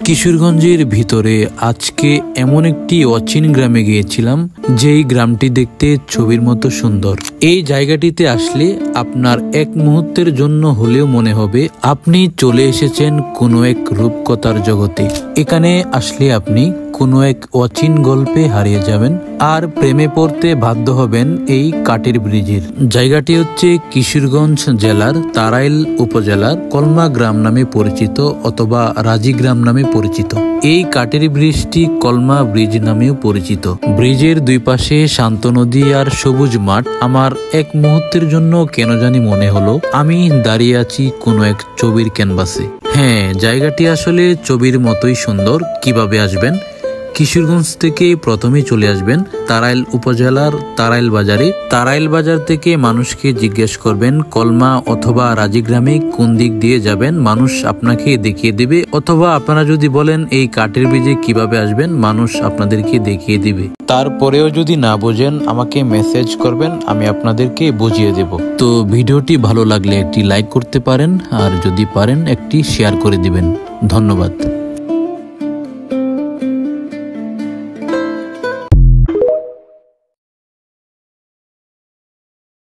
কিশোরগঞ্জের ভিতরে আজকে এমন একটি অচিন গ্রামে গিয়েছিলাম, যেই গ্রামটি দেখতে ছবির মতো সুন্দর। এই জায়গাটিতে আসলে আপনার এক মুহূর্তের জন্য হলেও মনে হবে আপনি চলে এসেছেন কোনো এক রূপকথার জগতে। এখানে আসলে আপনি কোনো এক অচিন গল্পে হারিয়ে যাবেন আর প্রেমে পড়তে বাধ্য হবেন এই কাঠের ব্রিজের। জায়গাটি হচ্ছে কিশোরগঞ্জ জেলার তারাইল উপজেলার কলমা গ্রাম নামে পরিচিত অথবা রাজি গ্রাম নামে পরিচিত। এই কাঠের ব্রিজটি কলমা ব্রিজ নামেও পরিচিত। ব্রিজের দুই পাশে শান্ত নদী আর সবুজ মাঠ। আমার এক মুহূর্তের জন্য কেন জানি মনে হলো আমি দাঁড়িয়ে আছি কোনো এক ছবির ক্যানভাসে। হ্যাঁ, জায়গাটি আসলে ছবির মতোই সুন্দর। কিভাবে আসবেন? কিশোরগঞ্জ থেকে প্রথমে চলে আসবেন তারাইল উপজেলার তারাইল বাজারে। তারাইল বাজার থেকে মানুষকে জিজ্ঞেস করবেন কলমা অথবা রাজিগ্রামে কোন দিক দিয়ে যাবেন, মানুষ আপনাকে দেখিয়ে দিবে। অথবা আপনারা যদি বলেন এই কাঠের ব্রিজে কিভাবে আসবেন, মানুষ আপনাদেরকে দেখিয়ে দিবে। তারপরেও যদি না বোঝেন আমাকে মেসেজ করবেন, আমি আপনাদেরকে বুঝিয়ে দেব। তো ভিডিওটি ভালো লাগলে একটি লাইক করতে পারেন, আর যদি পারেন একটি শেয়ার করে দিবেন। ধন্যবাদ।